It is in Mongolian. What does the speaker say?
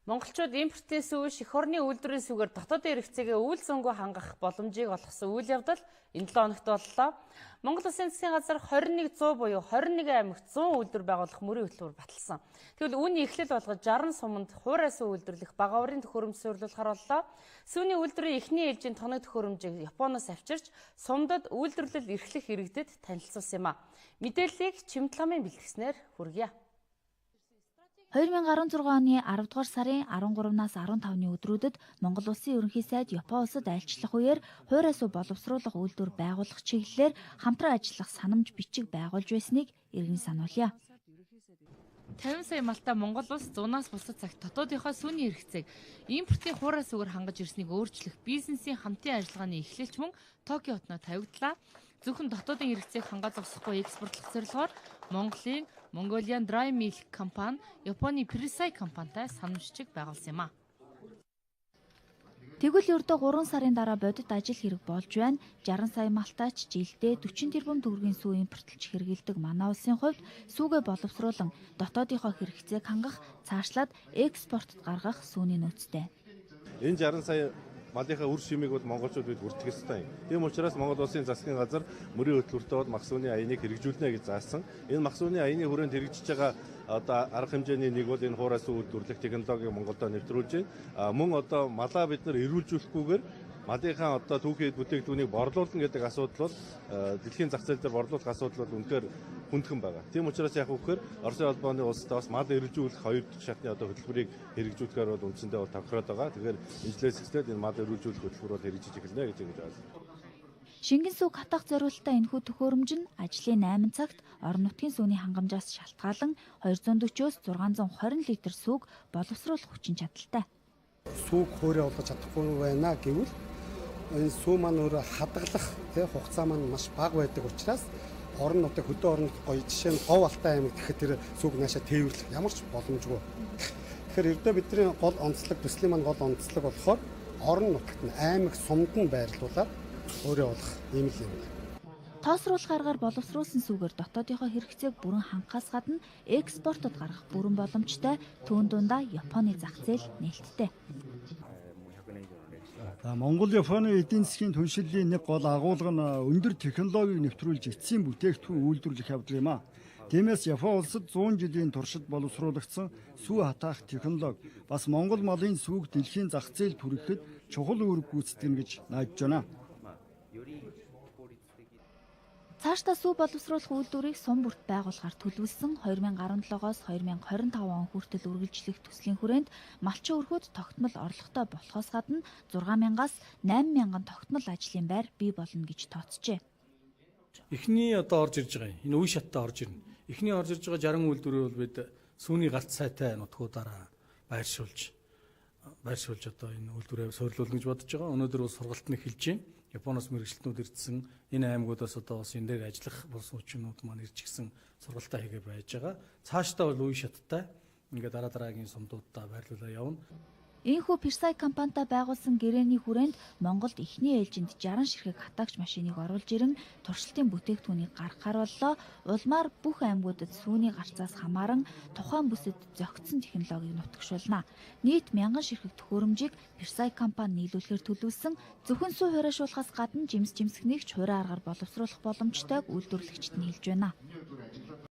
Монголчууд импортын сүү, эх орны үйлдвэрийн сүүгээр дотоодын хэрэгцээгээ үйл зөнгөө хангах боломжийг олгосон үйл явдал энэ 7 хоногт боллоо. Монгол Улсын засгийн газар 2100 буюу 21 аймагт 100 үйлдвэр байгуулах мөрийн хөтөлбөр баталсан. Тэгвэл үүний эхлэл болгож 60 суманд хуурай сүү үйлдвэрлэх бага урын төхөөрөмж суурилуулахар боллоо. Сүүний үйлдвэрийн эхний ээлжийн тоног төхөөрөмжийг Японоос авчирч сумдад үйлдвэрлэл эрхлэх иргэдэд танилцуулсан юм а. Мэдээллийг Чимтламын бэлтгэснээр хүргье. 2016 оны 10 дугаар сарын 13-наас 15-ны өдрүүдэд Монгол Улсын ерөнхий сайд Япон улсад айлчлах үеэр хуурай сүү боловсруулах үйлдвэр байгуулах чиглэлээр хамтран ажиллах санамж бичиг байгуулж байсныг иргэн сануулъя. 50 сая малтай Монгол улс зунаас бусад цагт дотоодынхоо сүүний хэрэгцээг импортын хуурай сүүгээр хангаж ирснийг өөрчлөх бизнесийн хамтын ажиллагааны эхлэлч мөн Токио хотноо тавигдлаа. Зөвхөн дотоодын хэрэгцээг хангаж зогсохгүй экспортлох зорилгоор Монголын Mongolian Dry Milk компани, Японы Prissai компанитай санамжчиг байгуулсан юм а. Тэгвэл ердөө 3 сарын дараа бодит ажил хэрэг болж байна. 60 сая малтаач жилдээ 40 тэрбум төгрөгийн сүү импортлж хэрэглэдэг манай улсын хувьд сүүгээ боловсруулан дотоодынхоо хэрэгцээг хангах, цаашлаад экспортод гаргах сүүний нөөцтэй. Энэ 60 сая малынхаа үр шимийг бол монголчууд бид бүртгэх ёстой юм. Тийм учраас Монгол Улсын засгийн газар мөрийн хөтөлбөртөө бол мах сүүний аяныг хэрэгжүүлнэ гэж заасан. Энэ мах сүүний аяны хүрээнд хэрэгжиж байгаа одоо арга хэмжээний нэг бол энэ хуурай сүү үйлдвэрлэх технологиг Монголдо нэвтрүүлж байна. Мөн одоо малаа бид нар эрүүлжүүлэхгүйгээр малынхаа одоо түүхийд бүтээгдэхүүнийг борлуулна гэдэг асуудал бол дэлхийн зах зээл дээр борлуулах асуудал бол үнэхээр хүндхэн байгаа. Тийм учраас яг үхээр Оросын холбооны улстай бас мал эрүүлжүүлэх 2 дахь шатны одоо хөтөлбөрийг хэрэгжүүлэхээр бол үндсэндээ бол тохироод байгаа. Тэгэхээр инженериус эхлээд энэ мал эрүүлжүүлэх хөтөлбөр бол хэрэгжиж эхэлнэ гэж ингэж байна. Шингэн сүү хатах зорилттой энэхүү төхөөрөмж нь ажлын 8 цагт орон нутгийн сүүний хангамжаас шалтгаалan 240-өөс 620 литр сүүг боловсруулах хүчин чадалтай. Сүүг хуурай болгож чадахгүй байна гэвэл энэ сүү маань өөрөө хадгалах хугацаа маань маш бага байдаг учраас орон нутгийн хөдөө орон нутгийн гоё жишээ нь Говь Алтай аймаг гэхэд тэр сүүг наашаа тээвэрлэх ямар ч боломжгүй. Тэгэхээр ердөө бидний гол онцлог төслийн маань гол онцлог болохоор орон нутагт нь аймаг сумд нь байрлуулаад өөрөө болох юм л юм. Тоосруулах аргаар боловсруулсан сүүгээр дотоодынхоо хэрэгцээг бүрэн хангахаас гадна экспортод гаргах бүрэн боломжтой, түүн дундаа Японы зах зээл нээлттэй. Монгол Японы эдийн засгийн түншлэлийн нэг гол агуулга нь өндөр технологиг нэвтрүүлж эцсийн бүтээгдэхүүн үйлдвэрлэх явдал юм а. Тиймээс Япон улсад 100 жилийн туршид боловсруулагдсан сүү хатаах технологи бас Монгол малын сүүг дэлхийн зах зээлд хүрэхэд чухал үүрэг гүйцэтгэнэ гэж найдаж байна. Цаашдаа сүү боловсруулах үйлдвэрийг сум бүрт байгуулахаар төлөвлөсөн 2017-оос 2025 он хүртэл үргэлжлэх төслийн хүрээнд малчин өрхөд тогтмол орлоготой болохоос гадна 6,000-аас 8,000 тогтмол ажлын байр бий болно гэж тооцжээ. Эхний одоо орж ирж байгаа энэ үе шаттай орж ирнэ. Эхний орж ирж байгаа 60 үйлдвэрийг бол бид сүүний галт сайтай нутгуудаараа байршуулж одоо энэ үйлдвэрээ суйрлуулна гэж бодож байгаа. Өнөөдөр бол сургалт нь эхэлж байна. Японоос мэргэжилтнүүд ирсэн энэ аймагуудаас одоо бас энэ дээр ажиллах сүүчнүүд маань ирж гисэн сургалтаа хийгээ байж байгаа. Цаашдаа бол үе шаттай ингээд дараагийн сумдуудаа байрлуулаа явна. Ийхүү Prissai компанитай байгуулсан гэрээний хүрээнд Монголд эхний ээлжинд 60 ширхэг хатаагч машиныг оруулж ирэн туршилтын бүтээгдэхүүнийг гаргахаар боллоо. Улмаар бүх аймагуудад сүүний гарцаас хамааран тухайн бүсэд зохицсон технологиг нутагшуулна. Нийт 1000 ширхэг төхөөрөмжийг Prissai компани нийлүүлэхээр төлөвлөсөн. Зөвхөн сүү хуурайшуулахаас гадна жимс жимсгнийг ч хуурай аргаар боловсруулах боломжтойг үйлдвэрлэгчид нь хэлж байна.